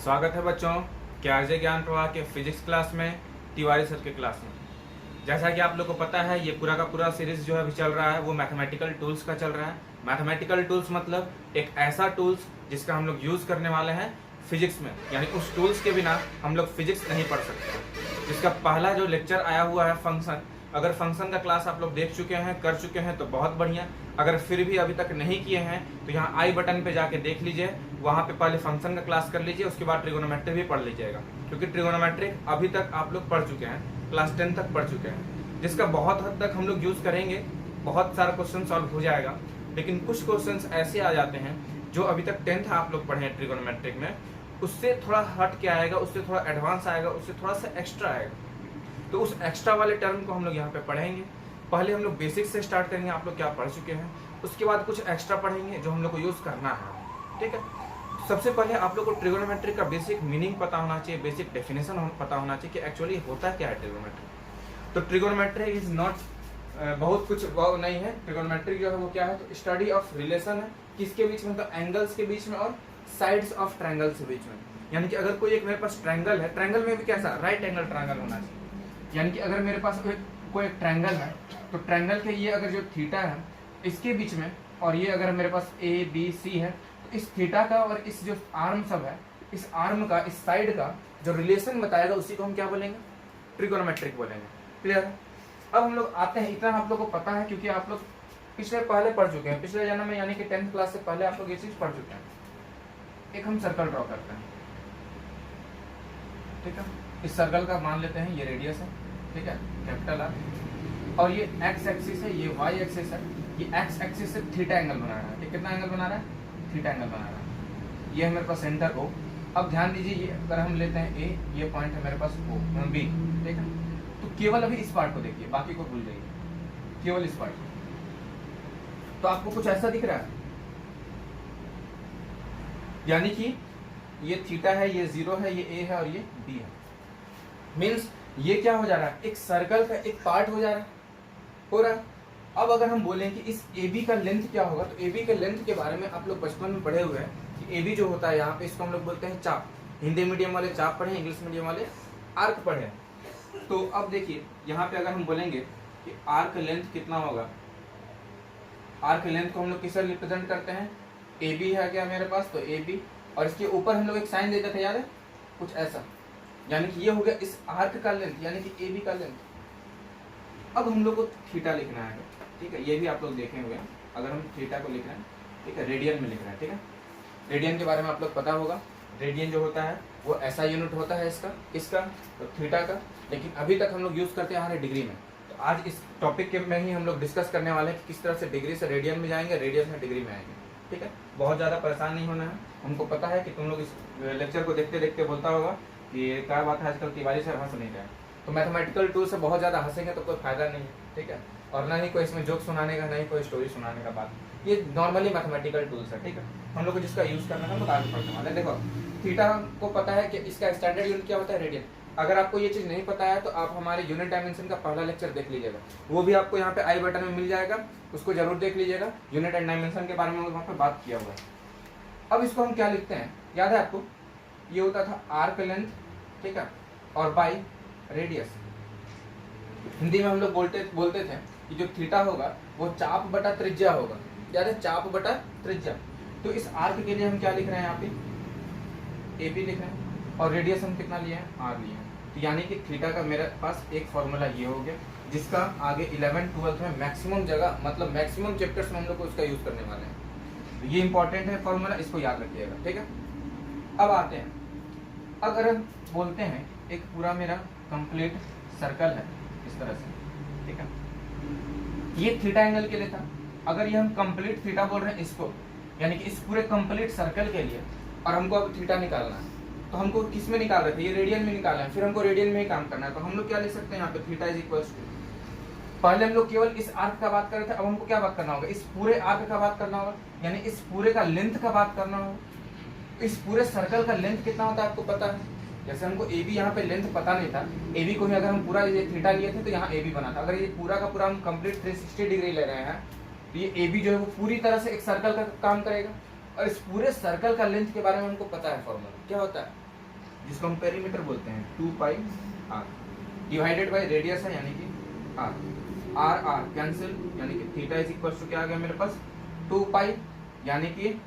स्वागत है बच्चों के आरजे ज्ञान प्रवाह के फिजिक्स क्लास में, तिवारी सर के क्लास में। जैसा कि आप लोग को पता है, ये पूरा का पूरा सीरीज जो है अभी चल रहा है वो मैथमेटिकल टूल्स का चल रहा है। मैथमेटिकल टूल्स मतलब एक ऐसा टूल्स जिसका हम लोग यूज़ करने वाले हैं फिजिक्स में, यानी उस टूल्स के बिना हम लोग फिजिक्स नहीं पढ़ सकते। जिसका पहला जो लेक्चर आया हुआ है फंक्शन, अगर फंक्शन का क्लास आप लोग देख चुके हैं, कर चुके हैं तो बहुत बढ़िया। अगर फिर भी अभी तक नहीं किए हैं तो यहाँ आई बटन पे जाके देख लीजिए, वहाँ पे पहले फंक्शन का क्लास कर लीजिए, उसके बाद ट्रिगोनोमेट्री भी पढ़ लीजिएगा, क्योंकि ट्रिगोनोमेट्री अभी तक आप लोग पढ़ चुके हैं, क्लास 10 तक पढ़ चुके हैं, जिसका बहुत हद तक हम लोग यूज़ करेंगे, बहुत सारा क्वेश्चन सॉल्व हो जाएगा। लेकिन कुछ क्वेश्चन ऐसे आ जाते हैं जो अभी तक 10th आप लोग पढ़े हैं ट्रिगोनोमेट्रिक में, उससे थोड़ा हट के आएगा, उससे थोड़ा एडवांस आएगा, उससे थोड़ा सा एक्स्ट्रा आएगा। तो उस एक्स्ट्रा वाले टर्म को हम लोग यहाँ पे पढ़ेंगे। पहले हम लोग बेसिक से स्टार्ट करेंगे, आप लोग क्या पढ़ चुके हैं, उसके बाद कुछ एक्स्ट्रा पढ़ेंगे जो हम लोग को यूज़ करना है, ठीक है। सबसे पहले आप लोग को ट्रिगोनोमेट्री का बेसिक मीनिंग पता होना चाहिए, बेसिक डेफिनेशन पता होना चाहिए कि एक्चुअली होता क्या है ट्रिगोनोमेट्री। तो ट्रिगोनोमेट्री इज नॉट बहुत कुछ वो नहीं है। ट्रिगोनोमेट्री जो है वो क्या है, तो स्टडी ऑफ रिलेशन है, किसके बीच में, तो एंगल्स के बीच में और साइड्स ऑफ ट्रायंगल्स के बीच में। यानी कि अगर कोई एक मेरे पास ट्रायंगल है, ट्रायंगल में भी कैसा राइट एंगल ट्रायंगल होना चाहिए। यानी कि अगर मेरे पास कोई एक ट्रायंगल है, तो ट्रायंगल के ये अगर जो थीटा है इसके बीच में, और ये अगर मेरे पास ए बी सी है, तो इस थीटा का और इस जो आर्म सब है, इस आर्म का, इस साइड का जो रिलेशन बताएगा उसी को हम क्या बोलेंगे, ट्रिगोनोमेट्रिक बोलेंगे। क्लियर है। अब हम लोग आते हैं, इतना आप लोग को पता है क्योंकि आप लोग पिछले पहले पढ़ चुके हैं, पिछले जन्म में यानी कि 10th क्लास से पहले आप लोग ये चीज पढ़ चुके हैं। एक हम सर्कल ड्रॉ करते हैं, ठीक है। इस सर्कल का मान लेते हैं ये रेडियस है, ठीक है, कैपिटल आर, और ये एक्स एक्सिस है, ये वाई एक्सिस है। ये एक्स एक्सिस से थीटा एंगल बना रहा है, ये कितना एंगल बना रहा है, थीटा एंगल बना रहा है। ये है मेरे पास सेंटर ओ। अब ध्यान दीजिए, ये अगर हम लेते हैं ए, ये पॉइंट है मेरे पास ओ बी, ठीक है। तो केवल अभी इस पार्ट को देखिए, बाकी को भूल जाइए, केवल इस पार्ट को। तो आपको कुछ ऐसा दिख रहा है, यानी कि ये थीटा है, ये 0 है, ये ए है और ये बी है। मीन्स ये क्या हो जा रहा है, एक सर्कल का एक पार्ट हो जा रहा है, हो रहा है। अब अगर हम बोलें कि इस ए बी का लेंथ क्या होगा, तो ए बी के लेंथ के बारे में आप लोग बचपन में पढ़े हुए हैं कि ए बी जो होता है यहाँ पे, इसको हम लोग बोलते हैं चाप। हिंदी मीडियम वाले चाप पढ़े, इंग्लिश मीडियम वाले आर्क पढ़े। तो अब देखिए यहाँ पे अगर हम बोलेंगे कि आर्क लेंथ कितना होगा, आर्क लेंथ को हम लोग किससे रिप्रेजेंट करते हैं, ए बी है क्या मेरे पास, तो ए बी, और इसके ऊपर हम लोग एक साइन देते थे, याद है, कुछ ऐसा। यानी कि ये हो गया इस आर्क का लेंथ, यानी कि ए बी का लेंथ। अब हम लोग को थीटा लिखना है, ठीक है, ये भी आप लोग देखे हुए हैं। अगर हम थीटा को लिख रहे हैं, ठीक है, रेडियन में लिख रहे हैं, ठीक है। रेडियन के बारे में आप लोग पता होगा, रेडियन जो होता है वो ऐसा यूनिट होता है इसका तो थीटा का, लेकिन अभी तक हम लोग यूज करते आ रहे डिग्री में। तो आज इस टॉपिक के में ही हम लोग डिस्कस करने वाले हैं कि किस तरह से डिग्री से रेडियन में जाएंगे, रेडियन से डिग्री में आएंगे, ठीक है। बहुत ज़्यादा परेशान नहीं होना है। हमको पता है कि तुम लोग इस लेक्चर को देखते देखते बोलता होगा कि क्या बात है, आजकल तिवारी सर हंस नहीं रहे। तो मैथमेटिकल टूल से बहुत ज़्यादा हंसेंगे तो कोई फायदा नहीं है, ठीक है। और ना ही कोई इसमें जोक सुनाने का, ना ही कोई स्टोरी सुनाने का बात, ये नॉर्मली मैथमेटिकल टूल्स है, ठीक है। हम लोग को जिसका यूज़ करना है हम लोग आगे पढ़ने वाले हैं। देखो थीटा को पता है कि इसका स्टैंडर्ड यूनिट क्या होता है, रेडियन। अगर आपको ये चीज़ नहीं पता है तो आप हमारे यूनिट डायमेंशन का पहला लेक्चर देख लीजिएगा, वो भी आपको यहाँ पे आई बटन में मिल जाएगा, उसको जरूर देख लीजिएगा। यूनिट एंड डायमेंशन के बारे में वहाँ पे बात किया हुआ है। अब इसको हम क्या लिखते हैं, याद है आपको, ये होता था आर्क लेंथ, ठीक है, और बाई रेडियस। हिंदी में हम लोग बोलते थे कि जो थीटा होगा वो चाप बटा त्रिज्या होगा, याद है, चाप बटा त्रिज्या। तो इस आर्क के लिए हम क्या लिख रहे हैं, यहाँ पे ए बी लिख रहे हैं, और रेडियस हम कितना लिए हैं, आर लिए हैं। तो यानी कि थीटा का मेरे पास एक फॉर्मूला ये हो गया, जिसका आगे 11th 12th में मैक्सिमम जगह, मतलब मैक्सिमम चैप्टर्स में हम लोग को इसका यूज करने वाले हैं। तो ये इंपॉर्टेंट है फॉर्मूला, इसको याद रखिएगा, ठीक है। अब आते हैं, अगर हम बोलते हैं एक पूरा मेरा कंप्लीट सर्कल है इस तरह से, ठीक है, ये थीटा एंगल के लिए था। अगर ये हम कंप्लीट थीटा बोल रहे हैं इसको, यानी कि इस पूरे कंप्लीट सर्कल के लिए, और हमको अब थीटा निकालना है, तो हमको किस में निकाल रहे थे, ये रेडियन में निकालना है, फिर हमको रेडियन में ही काम करना है। तो हम लोग क्या लिख सकते हैं यहाँ पे, थीटा इज इक्वल टू, पहले हम लोग केवल इस आर्क का बात कर रहे थे, अब हमको क्या बात करना होगा, इस पूरे आर्क का बात करना होगा, यानी इस पूरे का लेंथ का बात करना होगा। इस पूरे सर्कल का लेंथ कितना होता है आपको पता है, जैसे हमको ए बी यहाँ पे लेंथ पता नहीं था, ए बी को ही अगर हम पूरा ये थीटा लिए थे तो यहाँ ए बी बना था। अगर ये पूरा का पूरा हम कंप्लीट 360 डिग्री ले रहे हैं, तो ये ए बी जो है वो पूरी तरह से एक सर्कल का काम करेगा। और इस पूरे सर्कल का लेंथ के बारे में हमको पता है फॉर्मूला क्या होता है, जिसको हम पेरीमीटर बोलते हैं, 2 पाई आर डिवाइडेड बाय रेडियस है यानी कि आर, आर आर कैंसिल, यानी कि थीटा इज इक्वल टू क्या आ गया मेरे पास 2 पाई, यानी कि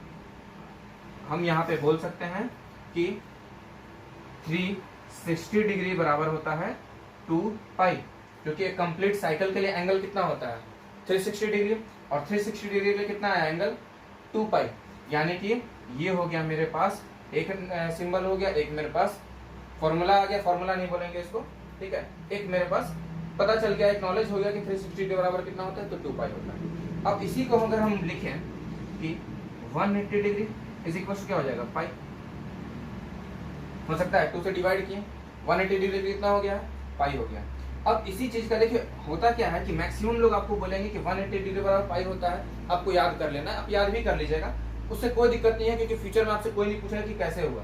हम यहाँ पे बोल सकते हैं कि 360 डिग्री बराबर होता है 2 पाई, क्योंकि एक कंप्लीट साइकिल के लिए एंगल कितना होता है 360 डिग्री, और 360 डिग्री के लिए कितना है एंगल 2 पाई, यानी कि ये हो गया मेरे पास एक सिंबल हो गया, एक मेरे पास फॉर्मूला आ गया, फॉर्मूला नहीं बोलेंगे इसको, ठीक है, एक मेरे पास पता चल गया, एक नॉलेज हो गया कि 360 के बराबर कितना होता है, तो 2 पाई होता है। अब इसी को अगर हम लिखें कि 180 डिग्री इज इक्वल टू क्या हो जाएगा पाई, हो सकता है 2 से डिवाइड किए 180 डिग्री कितना हो गया पाई हो गया। अब इसी चीज का देखिए होता क्या है कि मैक्सिमम लोग आपको बोलेंगे कि 180 डिग्री बराबर पाई होता है, आपको याद कर लेना है, आप याद भी कर लीजिएगा, उससे कोई दिक्कत नहीं है, क्योंकि फ्यूचर में आपसे कोई नहीं पूछेगा कि कैसे हुआ।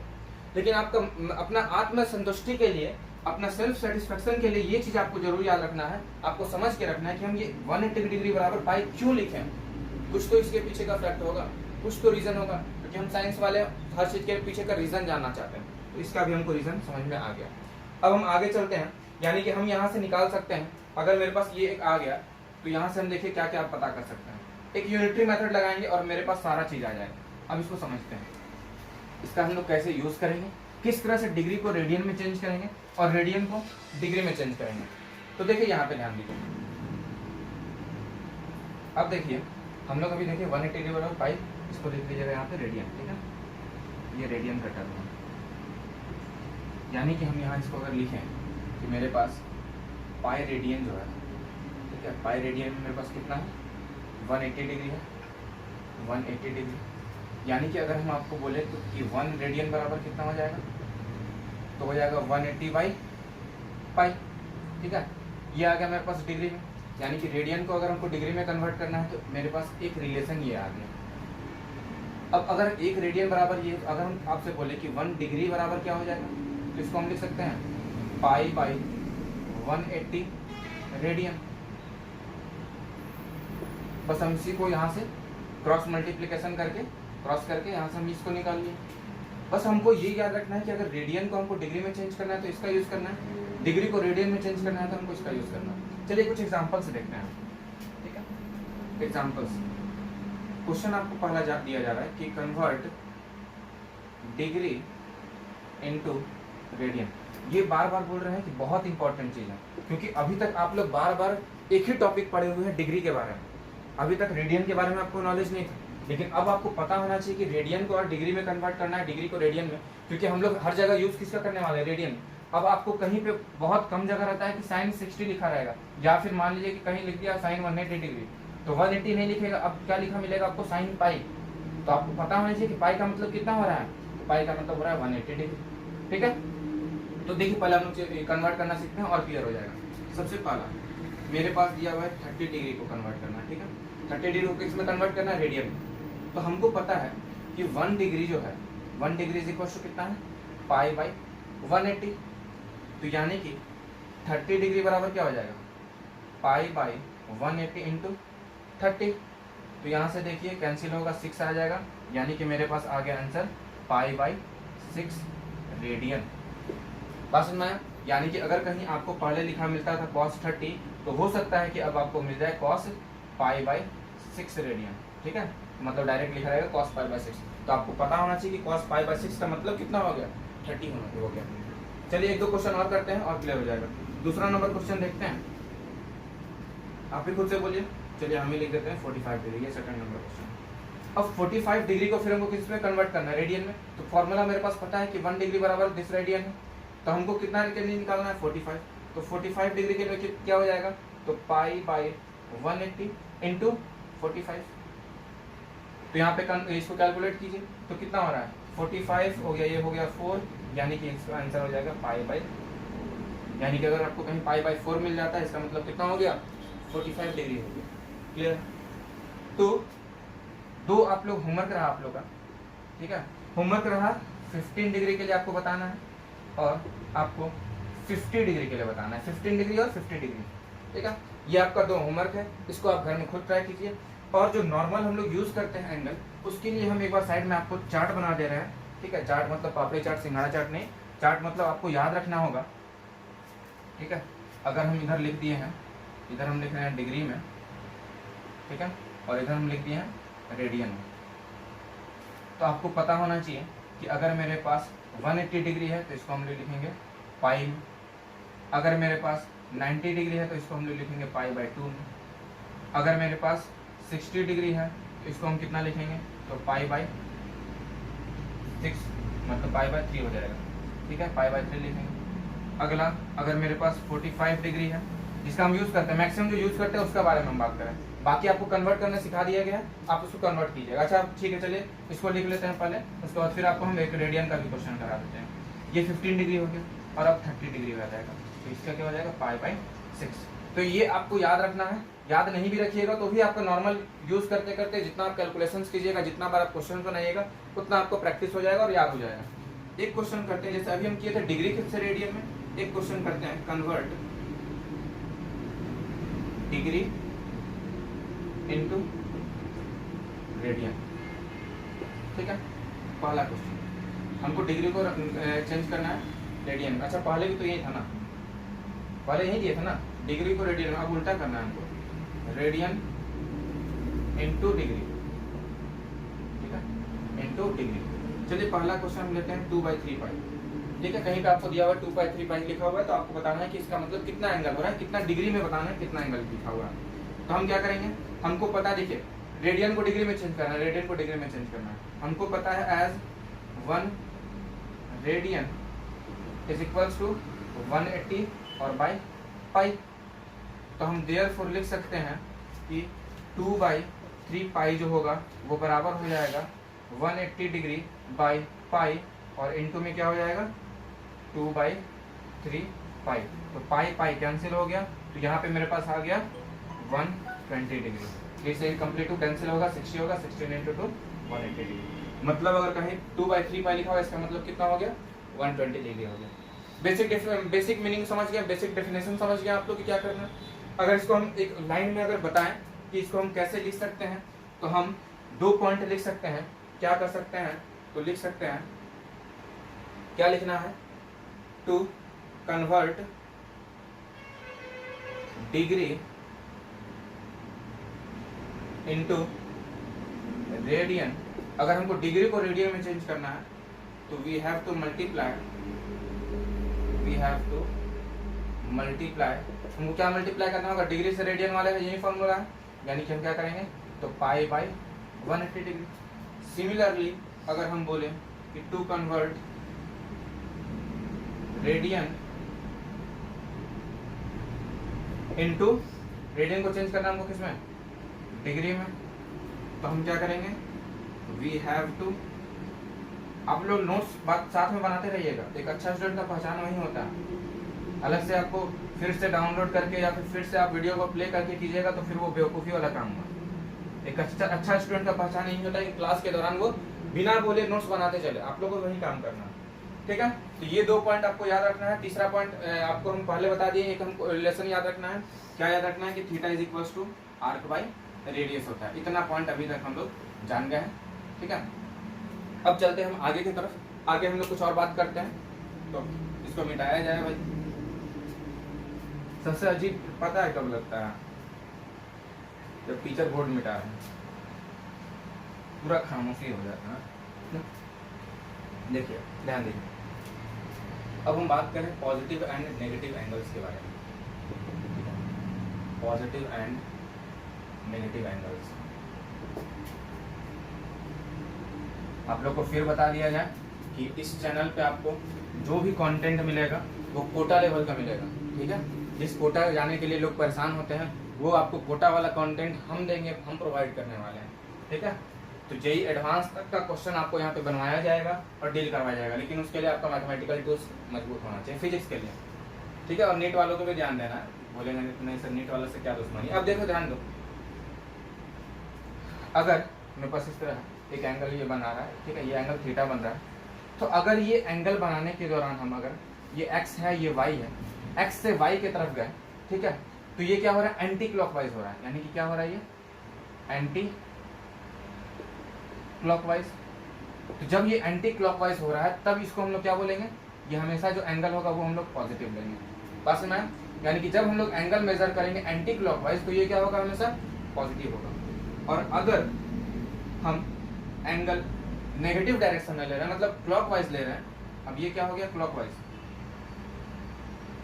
लेकिन आपका अपना आत्म संतुष्टि के लिए, अपना सेल्फ सेटिस्फेक्शन के लिए ये चीज आपको जरूर याद रखना है, आपको समझ के रखना है कि हम ये 180 डिग्री बराबर पाई क्यों लिखे, कुछ तो इसके पीछे का फैक्ट होगा, कुछ तो रीजन होगा, क्योंकि हम साइंस वाले हर चीज के पीछे का रीजन जानना चाहते हैं, तो इसका भी हमको रीजन समझ में आ गया। अब हम आगे चलते हैं, यानी कि हम यहाँ से निकाल सकते हैं, अगर मेरे पास ये एक आ गया तो यहाँ से हम देखिए क्या क्या पता कर सकते हैं, एक यूनिटरी मेथड लगाएंगे और मेरे पास सारा चीज आ जाएगा। अब इसको समझते हैं, इसका हम लोग कैसे यूज करेंगे, किस तरह से डिग्री को रेडियन में चेंज करेंगे और रेडियन को डिग्री में चेंज करेंगे। तो देखिए यहाँ पे ध्यान दीजिए, अब देखिए हम लोग अभी देखिए 180 डिग्री बराबर पाई, इसको देख लीजिएगा यहाँ पे रेडियन, ठीक है, ये रेडियन का टर्म है, यानी कि हम यहाँ इसको अगर लिखें कि मेरे पास पाई रेडियन जो है, ठीक है, पाई रेडियन में मेरे पास कितना है 180 डिग्री है, 180 डिग्री, यानी कि अगर हम आपको बोले तो कि 1 रेडियन बराबर कितना हो जाएगा, तो हो जाएगा 180 बाई पाई, ठीक है, ये आ गया मेरे पास डिग्री में, यानी कि रेडियन को अगर हमको डिग्री में कन्वर्ट करना है तो मेरे पास एक रिलेशन ये आ गया। अब अगर एक रेडियन बराबर ये, अगर हम आपसे बोले कि 1 डिग्री बराबर क्या हो जाएगा, तो इसको हम लिख सकते हैं पाई बाई 180 रेडियन, बस हम इसी को यहाँ से क्रॉस मल्टीप्लिकेशन करके क्रॉस करके यहाँ से हम इसको निकाल लिए। बस हमको ये याद रखना है कि अगर रेडियन को हमको डिग्री में चेंज करना है तो इसका यूज करना है, डिग्री को रेडियन में चेंज करना है तो हमको इसका यूज करना है। चलिए कुछ एग्जांपल्स देखते हैं, ठीक है, एग्जांपल्स। क्वेश्चन आपको पहला दिया जा रहा है कि कन्वर्ट डिग्री इनटू रेडियन। ये बार बार बोल रहे हैं कि बहुत इंपॉर्टेंट चीज है, क्योंकि अभी तक आप लोग बार बार एक ही टॉपिक पढ़े हुए हैं डिग्री के बारे में, अभी तक रेडियन के बारे में आपको नॉलेज नहीं था, लेकिन अब आपको पता होना चाहिए कि रेडियन को और डिग्री में कन्वर्ट करना है, डिग्री को रेडियन में, क्योंकि हम लोग हर जगह यूज किसका करने वाले हैं, रेडियन। अब आपको कहीं पे बहुत कम जगह रहता है कि साइन 60 लिखा रहेगा, या फिर मान लीजिए कि कहीं लिख दिया साइन 180 डिग्री, तो 180 नहीं लिखेगा, अब क्या लिखा मिलेगा आपको साइन पाई, तो आपको पता होना चाहिए कि पाई का मतलब कितना हो रहा है, तो पाई का मतलब हो रहा है 180 डिग्री, ठीक है। तो देखिए पहले हम लोग कन्वर्ट करना सीखते हैं और क्लियर हो जाएगा। सबसे पहला मेरे पास दिया हुआ है 30 डिग्री को कन्वर्ट करना, ठीक है, 30 डिग्री को किस में कन्वर्ट करना है, रेडियन में। तो हमको पता है कि 1 डिग्री जो है, 1 डिग्री इज इक्वल टू कितना है, पाई बाई 180, तो यानी कि 30 डिग्री बराबर क्या हो जाएगा, पाई बाई 180 इंटू 30, तो यहाँ से देखिए कैंसिल होगा, 6 आ जाएगा, यानी कि मेरे पास आ गया आंसर पाई बाई 6 रेडियन। बात समझ में आया? यानी कि अगर कहीं आपको पहले लिखा मिलता था cos 30, तो हो सकता है कि अब आपको मिल जाए cos पाई बाई 6 रेडियन, ठीक है, मतलब डायरेक्ट लिखा रहेगा cos पाई बाई 6। तो आपको पता होना चाहिए कि cos पाई बाई 6 का मतलब कितना हो गया, 30 हो गया। चलिए एक दो क्वेश्चन और करते हैं और क्लियर हो जाएगा। दूसरा नंबर क्वेश्चन देखते हैं, आप ही खुद से बोलिए। चलिए हम ही लिख देते हैं 45 डिग्री, ये सेकंड नंबर क्वेश्चन। अब 45 डिग्री को फिर हमको किस में कन्वर्ट करना है, रेडियन में। तो फॉर्मूला मेरे पास पता है कि 1 डिग्री बराबर दिस रेडियन है, तो हमको कितना निकालना है, 45। तो 45 डिग्री के लिए क्या हो जाएगा, तो पाई बाई 180 इंटू 45। तो यहाँ पे इसको कैलकुलेट कीजिए, तो कितना हो रहा है, 45 हो गया, ये हो गया 4, यानी कि इसका आंसर हो जाएगा पाई बाई, यानी कि अगर आपको कहीं पाई बाई 4 मिल जाता है, इसका मतलब कितना हो गया, 45 डिग्री हो गया। क्लियर? तो दो आप लोग होमवर्क रहा आप लोग का, ठीक है, होमवर्क रहा 15 डिग्री के लिए आपको बताना है और आपको 50 डिग्री के लिए बताना है, 15 डिग्री और 50 डिग्री, ठीक है। ये आपका दो होमवर्क है, इसको आप घर में खुद ट्राई कीजिए। और जो नॉर्मल हम लोग यूज करते हैं एंगल, उसके लिए हम एक बार साइड में आपको चार्ट बना दे रहे हैं, ठीक है। चार्ट मतलब पापड़ी चार्ट, सिंघाड़ा चार्ट नहीं, चार्ट मतलब आपको याद रखना होगा, ठीक है। अगर हम इधर लिख दिए हैं, इधर हम लिख रहे हैं डिग्री में, ठीक है, और इधर हम लिख दिए हैं रेडियन में, तो आपको पता होना चाहिए कि अगर मेरे पास 180 डिग्री है तो इसको हम लिखेंगे पाई में, अगर मेरे पास 90 डिग्री है तो इसको हम लिखेंगे पाई बाई 2 में, अगर मेरे पास 60 डिग्री है तो इसको हम कितना लिखेंगे, तो पाई बाई 6 मतलब पाई बाई 3 हो जाएगा, ठीक है, पाई बाई 3 लिखेंगे। अगला, अगर मेरे पास 45 डिग्री है, जिसका हम यूज़ करते हैं, मैक्सिमम जो यूज़ करते हैं उसका बारे में हम बात करें, बाकी आपको कन्वर्ट करना सिखा दिया गया है, आप उसको कन्वर्ट कीजिएगा। अच्छा ठीक है, चलिए इसको लिख लेते हैं पहले, उसके बाद फिर आपको हम एक रेडियन का भी क्वेश्चन करा देते हैं। ये 15 डिग्री हो गया और अब 30 डिग्री हो जाएगा, तो इसका क्या हो जाएगा, पाई बाई 6। तो ये आपको याद रखना है, याद नहीं भी रखिएगा तो भी आपका नॉर्मल यूज़ करते करते जितना आप कैलकुलेशंस कीजिएगा, जितना बार आप क्वेश्चन बनाइएगा, उतना आपको प्रैक्टिस हो जाएगा और याद हो जाएगा। एक क्वेश्चन करते हैं, जैसे अभी हम किए थे डिग्री से रेडियन में, एक क्वेश्चन करते हैं कन्वर्ट डिग्री इनटू रेडियन, ठीक है। पहला क्वेश्चन, हमको डिग्री को चेंज करना है रेडियन। अच्छा पहले भी तो यही था ना, पहले यही दिया था ना, डिग्री को रेडियन में, अब उल्टा करना है हमको, रेडियन इनटू डिग्री, ठीक है, इनटू डिग्री। चलिए पहला क्वेश्चन हम लेते हैं 2/3 पाई, ठीक है। कहीं पे आपको दिया हुआ है 2/3 पाई लिखा हुआ है, तो आपको बताना है कि इसका मतलब कितना एंगल हो रहा है, कितना डिग्री में बताना है, कितना एंगल लिखा हुआ है। तो हम क्या करेंगे, हमको पता, देखिए रेडियन को डिग्री में चेंज करना है, रेडियन को डिग्री में चेंज करना है, हमको पता है as 1 radian is equals to 180 और बाई पाई। तो हम देयरफॉर लिख सकते हैं कि 2/3 पाई जो होगा वो बराबर हो जाएगा 180 डिग्री बाई पाई, और इनटू में क्या हो जाएगा 2/3 पाई। तो पाई पाई कैंसिल हो गया, तो यहाँ पे मेरे पास आ गया 120 डिग्री। इसे कंप्लीट टू कैंसिल होगा, 60 होगा, 16 इंटू 2 180 डिग्री। मतलब अगर कहीं 2/3 पाई लिखा हुआ, इसका मतलब कितना हो गया, 120 डिग्री हो गया। बेसिक मीनिंग समझ गया, बेसिक डेफिनेशन समझ गया आप लोग कि क्या करना है। अगर इसको हम एक लाइन में अगर बताएं कि इसको हम कैसे लिख सकते हैं, तो हम 2 पॉइंट लिख सकते हैं। क्या कर सकते हैं, तो लिख सकते हैं, क्या लिखना है, to convert degree into radian. अगर हमको डिग्री को रेडियन में चेंज करना है तो वी हैव टू मल्टीप्लाई, हमको क्या मल्टीप्लाई करना होगा, डिग्री से रेडियन वाले यही फॉर्मूला है, यानी कि हम क्या करेंगे, तो पाई बाई 180 डिग्री। सिमिलरली अगर हम बोले कि to convert radian into, radian को चेंज करना हमको किसमें, डिग्री में, तो हम क्या करेंगे, वी हैव टू, आप लोग नोट्स बात साथ में बनाते रहिएगा। एक अच्छा स्टूडेंट का पहचान वही होता है, अलग से आपको फिर से डाउनलोड करके या फिर से आप वीडियो को प्ले करके कीजिएगा तो फिर वो बेवकूफ़ी वाला काम होगा। एक अच्छा स्टूडेंट का पहचान यही होता है कि क्लास के दौरान वो बिना बोले नोट्स बनाते चले, आप लोगों को वही काम करना है, ठीक है। तो ये 2 पॉइंट आपको याद रखना है। तीसरा पॉइंट आपको हम पहले बता दिए, एक हमको रिलेशन याद रखना है। क्या याद रखना है कि theta is equals to arc by radius होता है। इतना पॉइंट अभी तक हम लोग जान गए हैं, ठीक है। अब चलते हैं हम आगे की तरफ, आगे हम लोग कुछ और बात करते हैं, तो इसको मिटाया जाए भाई। सबसे अजीब पता है कब लगता है, जब टीचर बोर्ड मिटा है, पूरा खामोशी हो जाता है। देखिए ध्यान दीजिए, अब हम बात करें पॉजिटिव एंड नेगेटिव एंगल्स के बारे में। पॉजिटिव एंड नेगेटिव एंगल्स, आप लोग को फिर बता दिया जाए कि इस चैनल पे आपको जो भी कंटेंट मिलेगा वो कोटा लेवल का मिलेगा, ठीक है। जिस कोटा जाने के लिए लोग परेशान होते हैं, वो आपको कोटा वाला कंटेंट हम देंगे, हम प्रोवाइड करने वाले हैं, ठीक है। तो जेई एडवांस तक का क्वेश्चन आपको यहाँ पे बनवाया जाएगा और डील करवाया जाएगा, लेकिन उसके लिए आपका मैथमेटिकल टूल्स मजबूत होना चाहिए, फिजिक्स के लिए, ठीक है। और नीट वालों को भी ध्यान देना है, बोलेंगे नहीं सर नीट वालों से क्या दुश्मनी। अब देखो ध्यान दो, अगर मेरे पास इस तरह एक एंगल ये बना रहा है, ठीक है, ये एंगल थीटा बन रहा है, तो अगर ये एंगल बनाने के दौरान हम, अगर ये एक्स है ये वाई है, एक्स से वाई की तरफ गए, ठीक है, तो ये क्या हो रहा है, एंटी क्लॉकवाइज हो रहा है। यानी कि क्या हो रहा है, ये एंटी क्लॉकवाइज। तो जब ये एंटी क्लॉकवाइज हो रहा है तब इसको हम लोग क्या बोलेंगे, ये हमेशा जो एंगल होगा वो हम लोग पॉजिटिव लेंगे। बात समझ में? यानी कि जब हम लोग एंगल मेजर करेंगे एंटी क्लॉकवाइज तो ये क्या होगा, हमेशा पॉजिटिव होगा। और अगर हम एंगल नेगेटिव डायरेक्शन में ले रहे हैं, मतलब क्लॉकवाइज ले रहे हैं, अब ये क्या हो गया, क्लॉकवाइज,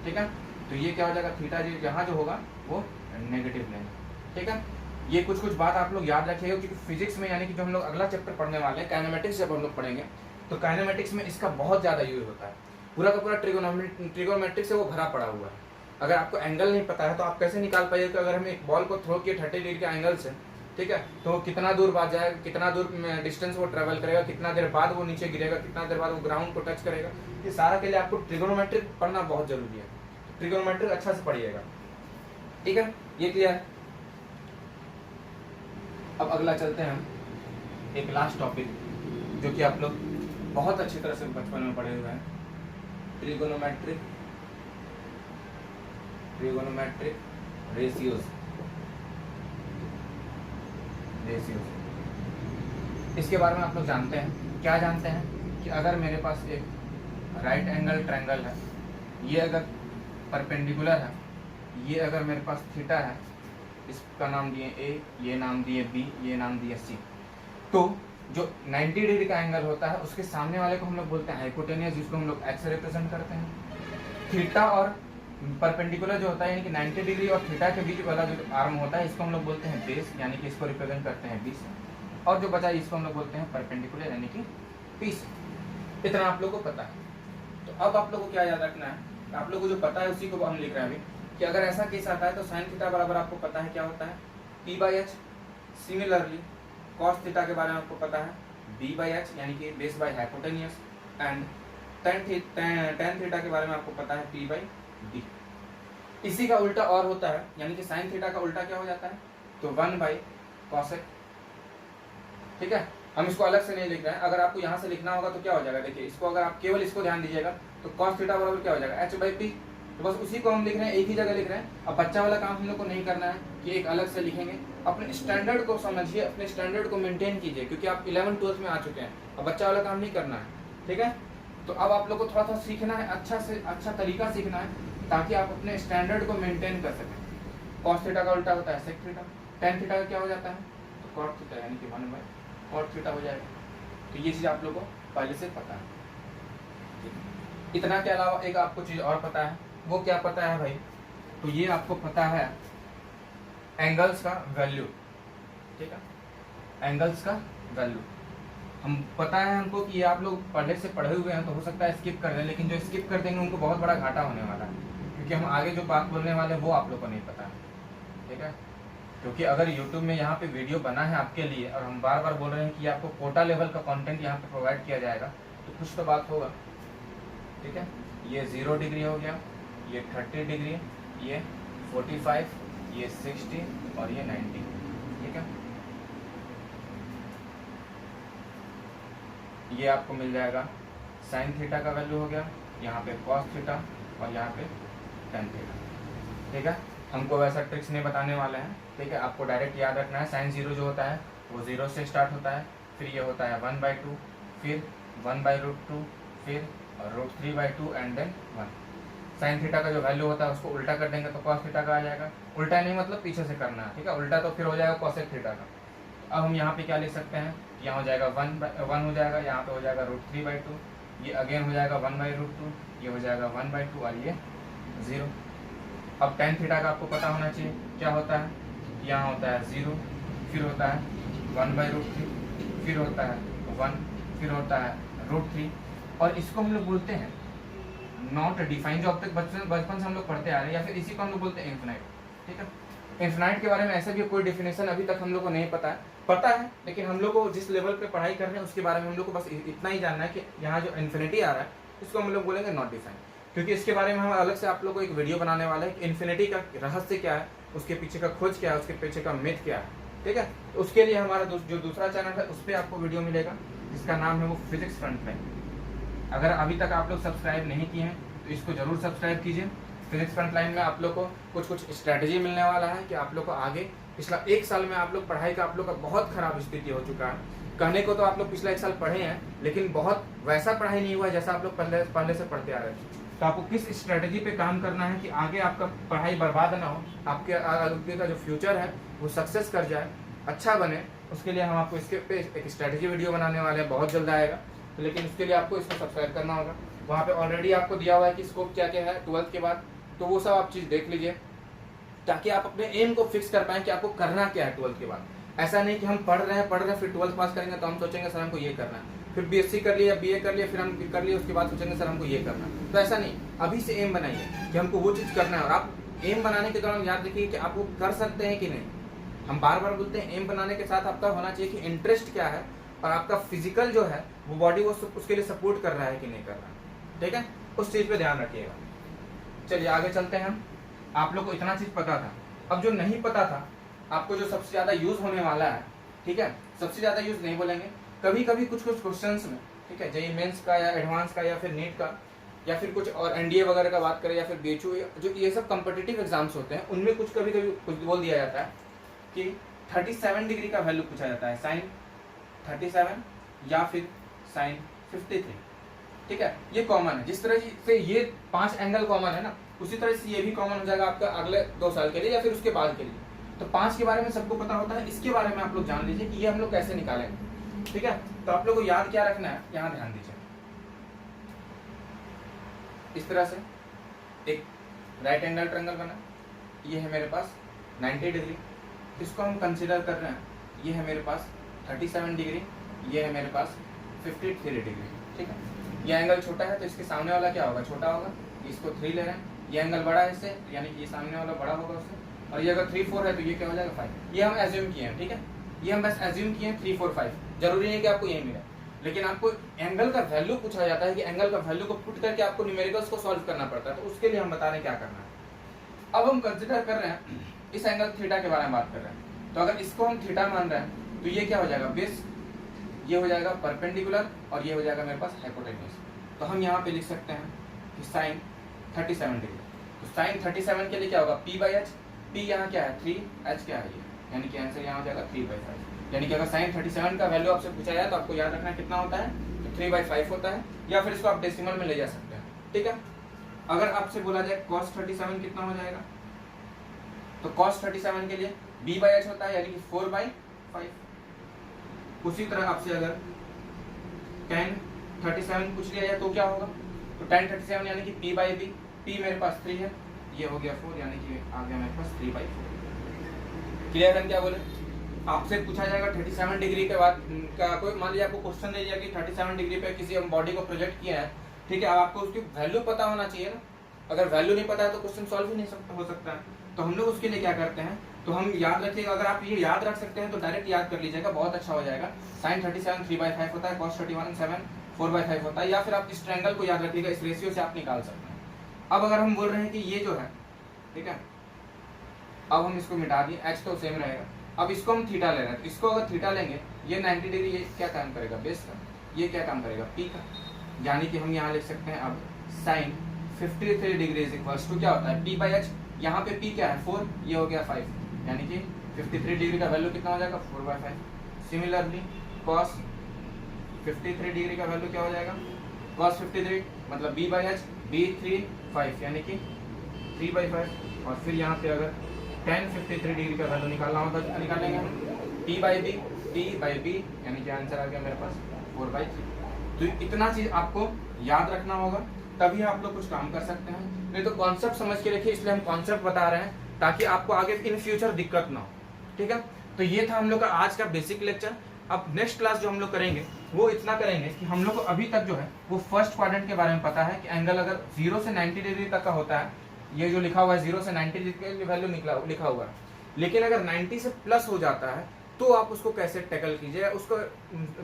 ठीक है, तो ये क्या हो जाएगा, थीटा जी यहाँ जो होगा वो नेगेटिव लेंगे, ठीक है। ये कुछ कुछ बात आप लोग याद रखिएगा, क्योंकि फिजिक्स में यानी कि जो हम लोग अगला चैप्टर पढ़ने वाले हैं काइनेमेटिक्स, जब हम लोग पढ़ेंगे तो काइनेमेटिक्स में इसका बहुत ज़्यादा यूज होता है। पूरा का पूरा ट्रिगोनोमेट्रिक से वो भरा पड़ा हुआ है। अगर आपको एंगल नहीं पता है तो आप कैसे निकाल पाइए कि अगर हम एक बॉल को थ्रो किए 30 डिग्री के एंगल से, ठीक है, तो कितना दूर बाद जाएगा, कितना दूर डिस्टेंस वो ट्रेवल करेगा, कितना देर बाद वो नीचे गिरेगा, कितना देर बाद वो ग्राउंड को टच करेगा, ये सारा के लिए आपको ट्रिगोनोमेट्रिक पढ़ना बहुत जरूरी है। ट्रिगोनोमेट्रिक अच्छा से पढ़िएगा, ठीक है, ये क्लियर है। अब अगला चलते हैं हम एक लास्ट टॉपिक जो कि आप लोग बहुत अच्छी तरह से बचपन में पढ़े हुए हैं, ट्रिगोनोमेट्रिक रेशियोज। इसके बारे में आप लोग जानते हैं, क्या जानते हैं कि अगर मेरे पास एक राइट एंगल ट्रायंगल है, ये अगर परपेंडिकुलर है, ये अगर मेरे पास थीटा है, इसका नाम दिए ए, ये नाम दिए बी, ये नाम दिए सी, तो जो 90 डिग्री का एंगल होता है उसके सामने वाले को हम लोग बोलते हैं हाइपोटेनियस, जिसको हम लोग एक्स से रिप्रेजेंट करते हैं। थीटा और परपेंडिकुलर जो होता है यानी कि 90 डिग्री और थीटा के बीच वाला जो आर्म होता है इसको हम लोग बोलते हैं बेस, यानी कि इसको रिप्रेजेंट करते हैं बी से, और जो बचा इसको हम लोग बोलते हैं परपेंडिकुलर यानी कि पी से। इतना आप लोग को पता है। तो अब आप लोग को क्या याद रखना है, आप लोग को जो पता है उसी को हम लिख रहे हैं अभी, कि अगर ऐसा केस आता है तो साइन थीटा बराबर आपको पता है क्या होता है, p/h। सिमिलरली कॉस थीटा के बारे में आपको पता है b/h यानी कि base by hypotenuse, and tan theta के बारे में आपको पता है p/d। इसी का उल्टा और होता है, यानी कि साइन थीटा का उल्टा क्या हो जाता है, तो 1/cosec, ठीक है। हम इसको अलग से नहीं लिख रहे हैं, अगर आपको यहाँ से लिखना होगा तो क्या हो जाएगा, देखिए इसको अगर आप केवल इसको ध्यान दीजिएगा तो cos थीटा बराबर क्या हो जाएगा, h/p। तो बस उसी को हम लिख रहे हैं, एक ही जगह लिख रहे हैं। अब बच्चा वाला काम हम लोग को नहीं करना है कि एक अलग से लिखेंगे, अपने स्टैंडर्ड को समझिए, अपने स्टैंडर्ड को मेंटेन कीजिए, क्योंकि आप 11th 12th में आ चुके हैं, अब बच्चा वाला काम नहीं करना है, ठीक है। तो अब आप लोग को थोड़ा थोड़ा सीखना है, अच्छा से अच्छा तरीका सीखना है, ताकि आप अपने स्टैंडर्ड को मेंटेन कर सकें। कॉस थीटा का उल्टा होता है सेक थीटा, tan थीटा का क्या हो जाता है, तो कॉट थीटा यानी कि 1/cot थीटा हो जाएगा। तो ये चीज़ आप लोग को पहले से पता है। इतना के अलावा एक आपको चीज़ और पता है, वो क्या पता है भाई, तो ये आपको पता है एंगल्स का वैल्यू, ठीक है, एंगल्स का वैल्यू हम पता है हमको कि ये आप लोग पहले से पढ़े हुए हैं, तो हो सकता है स्किप कर दें, लेकिन जो स्किप कर देंगे उनको बहुत बड़ा घाटा होने वाला है, क्योंकि हम आगे जो बात बोलने वाले हैं वो आप लोग को नहीं पता है, ठीक है। क्योंकि अगर YouTube में यहाँ पे वीडियो बना है आपके लिए और हम बार बार बोल रहे हैं कि आपको कोटा लेवल का कंटेंट यहाँ पे प्रोवाइड किया जाएगा, तो कुछ तो बात होगा, ठीक है। ये 0 डिग्री हो गया, ये 30 डिग्री, ये 45, ये 60 और ये 90, ठीक है। ये आपको मिल जाएगा साइन थीटा का वैल्यू हो गया, यहाँ पे कॉस थीटा और यहाँ पे tan थीटा, ठीक है। हमको वैसा ट्रिक्स नहीं बताने वाले हैं, ठीक है। आपको डायरेक्ट याद रखना है, साइन 0 जो होता है वो 0 से स्टार्ट होता है, फिर ये होता है 1/2, फिर 1/√2, फिर √3/2 एंड देन 1। साइन थीटा का जो वैल्यू होता है उसको उल्टा कर देंगे तो कॉस थीटा का आ जाएगा। उल्टा नहीं मतलब पीछे से करना है, ठीक है, उल्टा तो फिर हो जाएगा कॉसेक थीटा का। अब हम यहाँ पे क्या लिख सकते हैं, यहाँ हो जाएगा 1 हो जाएगा, यहाँ पे हो जाएगा √3/2, ये अगेन हो जाएगा 1/√2, ये हो जाएगा 1/2 और ये 0। अब tan थीटा का आपको पता होना चाहिए क्या होता है, यहाँ होता है 0, फिर होता है 1/√3, फिर होता है 1, फिर होता है √3, और इसको हम लोग बोलते हैं नॉट डिफाइन, जो अब तक बचपन से हम लोग पढ़ते आ रहे हैं, या फिर इसी को हम लोग बोलते हैं इन्फिनाइट, ठीक है। इन्फिनाइट के बारे में ऐसे भी कोई डेफिनेशन अभी तक हम लोग को नहीं पता है, लेकिन हम लोग को जिस लेवल पे पढ़ाई कर रहे हैं उसके बारे में हम लोग को बस इतना ही जानना है कि यहाँ जो इन्फिनिटी आ रहा है इसको हम लोग बोलेंगे नॉट डिफाइन, क्योंकि इसके बारे में हम अलग से आप लोग को एक वीडियो बनाने वाले हैं कि इन्फिनिटी का रहस्य क्या है, उसके पीछे का खोज क्या है, उसके पीछे का मिथ क्या है, ठीक है। तो उसके लिए हमारा जो दूसरा चैनल है उस पर आपको वीडियो मिलेगा, जिसका नाम है वो फिजिक्स फ्रंटलाइन। अगर अभी तक आप लोग सब्सक्राइब नहीं किए हैं तो इसको जरूर सब्सक्राइब कीजिए। फिजिक्स फ्रंटलाइन में आप लोग को कुछ स्ट्रैटेजी मिलने वाला है कि आप लोग को आगे, पिछला 1 साल में आप लोग पढ़ाई का आप लोग का बहुत खराब स्थिति हो चुका है, कहने को तो आप लोग पिछला 1 साल पढ़े हैं, लेकिन बहुत वैसा पढ़ाई नहीं हुआ जैसा आप लोग पहले से पढ़ते आ रहे थे। तो आपको किस स्ट्रेटजी पे काम करना है कि आगे आपका पढ़ाई बर्बाद ना हो, आपके आगे का जो फ्यूचर है वो सक्सेस कर जाए, अच्छा बने, उसके लिए हम आपको इसके पे एक स्ट्रेटजी वीडियो बनाने वाले हैं, बहुत जल्द आएगा। तो लेकिन उसके लिए आपको इसको सब्सक्राइब करना होगा। वहाँ पे ऑलरेडी आपको दिया हुआ है कि स्कोप क्या क्या है 12th के बाद, तो वो सब आप चीज़ देख लीजिए ताकि आप अपने एम को फिक्स कर पाएँ कि आपको करना क्या है 12th के बाद। ऐसा नहीं कि हम पढ़ रहे हैं फिर 12th पास करेंगे तो हम सोचेंगे सर हमको ये करना है, फिर बीएससी कर लिया, बीए कर लिया, फिर हम कर लिए, उसके बाद सोचेंगे सर हमको ये करना है। तो ऐसा नहीं, अभी से एम बनाइए कि हमको वो चीज़ करना है। और आप एम बनाने के दौरान याद रखिए कि आप वो कर सकते हैं कि नहीं। हम बार बार बोलते हैं एम बनाने के साथ आपका होना चाहिए कि इंटरेस्ट क्या है और आपका फिजिकल जो है वो बॉडी वो उसके लिए सपोर्ट कर रहा है कि नहीं कर रहा है। ठीक है, उस चीज़ पे ध्यान रखिएगा। चलिए आगे चलते हैं हम। आप लोग को इतना चीज़ पता था, अब जो नहीं पता था आपको जो सबसे ज़्यादा यूज़ होने वाला है, ठीक है, सबसे ज़्यादा यूज़ नहीं बोलेंगे, कभी कभी कुछ क्वेश्चंस में, ठीक है, जेईई मेंस का या एडवांस का या फिर नीट का या फिर कुछ और एनडीए वगैरह का बात करें या फिर बीएचयू, जो ये सब कॉम्पिटिटिव एग्जाम्स होते हैं उनमें कुछ कभी कभी कुछ बोल दिया जाता है कि 37 डिग्री का वैल्यू पूछा जाता है, साइन 37 या फिर साइन 53। ठीक है, ये कॉमन है। जिस तरह से ये 5 एंगल कॉमन है ना, उसी तरह से ये भी कॉमन हो जाएगा आपका अगले 2 साल के लिए या फिर उसके बाद के लिए। तो 5 के बारे में सबको पता होता है, इसके बारे में आप लोग जान लीजिए कि ये हम लोग कैसे निकालेंगे। ठीक है, तो आप लोग को याद क्या रखना है, यहाँ ध्यान दीजिए। इस तरह से एक राइट एंगल ट्रायंगल बना, ये है मेरे पास 90 डिग्री, इसको हम कंसिडर कर रहे हैं, ये है मेरे पास 37 डिग्री, ये है मेरे पास 53 डिग्री। ठीक है, ये एंगल छोटा है तो इसके सामने वाला क्या होगा, छोटा होगा, इसको 3 ले रहे हैं। ये एंगल बड़ा है इससे, यानी कि ये सामने वाला बड़ा होगा उससे, और ये अगर 3 4 है तो ये क्या हो जाएगा 5। ये हम एज्यूम किए हैं, ठीक है, ये हम बस एज्यूम किए हैं 3 4 5। जरूरी नहीं कि आपको ये मिले, लेकिन आपको एंगल का वैल्यू पूछा जाता है कि एंगल का वैल्यू को पुट करके आपको न्यूमेरिकल्स को सॉल्व करना पड़ता है, तो उसके लिए हम बता रहे हैं क्या करना है। अब हम कंसिडर कर रहे हैं इस एंगल थीटा के बारे में बात कर रहे हैं, तो अगर इसको हम थीटा मान रहे हैं तो ये क्या हो जाएगा, बेस, ये हो जाएगा परपेंडिकुलर और ये हो जाएगा मेरे पास हाइपोटेन्यूज। तो हम यहाँ पे लिख सकते हैं कि साइन 37 डिग्री, तो साइन 37 के लिए क्या होगा, p/h, p यहाँ क्या है 3, h क्या है ये, यानी कि आंसर यहाँ हो जाएगा 3/5। यानी कि अगर साइन 37 का वैल्यू आपसे पूछा जाए तो आपको याद रखना कितना होता है, तो 3/5 होता है, या फिर इसको आप डेसिमल में ले जा सकते हैं। ठीक है, अगर आपसे बोला जाए cos 37 कितना हो जाएगा, तो cos 37 के लिए b/h होता है, यानी कि 4/5। उसी तरह आपसे अगर tan 37 पूछ लिया जाए तो क्या होगा, तो tan 37 यानी कि p/b, p मेरे पास 3 है, ये हो गया 4, यानी कि आ गया मेरे पास 3/4। क्लियर है क्या बोले। आपसे पूछा जाएगा 37 डिग्री के बाद का कोई, मान लीजिए आपको क्वेश्चन दे दिया कि 37 डिग्री पे किसी हम बॉडी को प्रोजेक्ट किया है, ठीक है, अब आपको उसकी वैल्यू पता होना चाहिए ना। अगर वैल्यू नहीं पता है तो क्वेश्चन सॉल्व ही नहीं हो सकता है। तो हम लोग उसके लिए क्या करते हैं, तो हम याद रखिएगा, अगर आप ये याद रख सकते हैं तो डायरेक्ट याद कर लीजिएगा, बहुत अच्छा हो जाएगा। साइन 37 3/5 होता है, cos 31 7 4/5 होता है, या फिर आप इस ट्रायंगल को याद रखिएगा, इस रेशियो से आप निकाल सकते हैं। अब अगर हम बोल रहे हैं कि ये जो है, ठीक है, अब हम इसको मिटा दिए, h तो सेम रहेगा, अब इसको हम थीटा ले रहे हैं, तो इसको अगर थीटा लेंगे, ये 90 डिग्री, ये क्या काम करेगा, बेस का, ये क्या काम करेगा, p का, यानी कि हम यहाँ लिख सकते हैं अब sine 53 degree is equals to क्या होता है, p/h, यहाँ पे p क्या है 4, ये हो गया 5, यानी कि 53 डिग्री का वैल्यू कितना हो जाएगा 4/5। सिमिलरली cos 53 डिग्री का वैल्यू क्या हो जाएगा, cos 53 मतलब b/h, b3/5 यानी कि 3/5, और फिर यहाँ पे अगर tan 53 डिग्री का वैल्यू निकालना होगा तो निकालेंगे हम p/b यानी कि आंसर आ गया मेरे पास 4/3। तो इतना चीज आपको याद रखना होगा, तभी आप लोग कुछ काम कर सकते हैं, नहीं तो कॉन्सेप्ट समझ के रखिए, इसलिए हम कॉन्सेप्ट बता रहे हैं ताकि आपको आगे इन फ्यूचर दिक्कत ना हो। ठीक है, तो ये था हम लोग का आज का बेसिक लेक्चर। अब नेक्स्ट क्लास जो हम लोग करेंगे वो इतना करेंगे कि हम लोग को अभी तक जो है वो फर्स्ट क्वाड्रेंट के बारे में पता है कि एंगल अगर 0 से 90 डिग्री तक का होता है, ये जो लिखा हुआ है 0 से 90 डिग्री का वैल्यू लिखा हुआ है, लेकिन अगर 90 से प्लस हो जाता है तो आप उसको कैसे टैकल कीजिए, उसको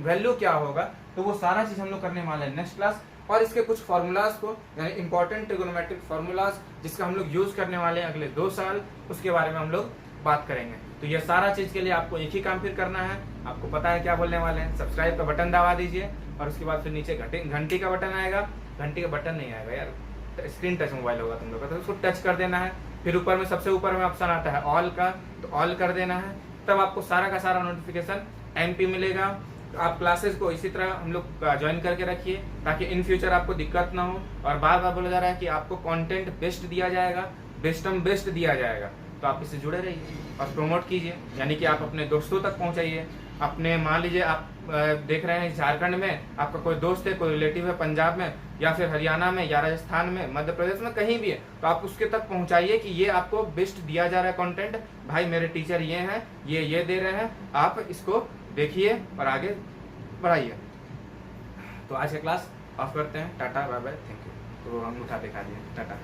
वैल्यू क्या होगा, तो वो सारा चीज हम लोग करने वाले हैं नेक्स्ट क्लास। और इसके कुछ फार्मूलाज को, यानी इंपॉर्टेंट ट्रिगोनोमेट्रिक फार्मूलाज जिसका हम लोग यूज करने वाले हैं अगले 2 साल, उसके बारे में हम लोग बात करेंगे। तो ये सारा चीज के लिए आपको एक ही काम फिर करना है, आपको पता है क्या बोलने वाले हैं, सब्सक्राइब का बटन दबा दीजिए, और उसके बाद फिर नीचे घंटी का बटन आएगा, घंटी का बटन नहीं आएगा यार, स्क्रीन टच मोबाइल होगा तुम लोग का, तो उसको टच कर देना है। फिर ऊपर में सबसे ऊपर में ऑप्शन आता है ऑल का, तो ऑल कर देना है, तब आपको सारा का सारा नोटिफिकेशन MP मिलेगा, आप क्लासेस को इसी तरह हम लोग ज्वाइन करके रखिए ताकि इन फ्यूचर आपको दिक्कत ना हो। और बार बार बोला जा रहा है कि आपको कंटेंट बेस्ट दिया जाएगा, बेस्टम बेस्ट दिया जाएगा, तो आप इससे जुड़े रहिए और प्रमोट कीजिए, यानी कि आप अपने दोस्तों तक पहुंचाइए। अपने मान लीजिए आप देख रहे हैं झारखंड में आपका कोई दोस्त है, कोई रिलेटिव है पंजाब में या फिर हरियाणा में या राजस्थान में, मध्य प्रदेश में, कहीं भी है, तो आप उसके तक पहुंचाइए कि ये आपको बेस्ट दिया जा रहा है कंटेंट, भाई मेरे टीचर ये हैं, ये दे रहे हैं, आप इसको देखिए और आगे बढ़ाइए। तो आज का क्लास ऑफ करते हैं। Tata bye bye, thank you. तो अंगूठा दिखा दिए, टाटा।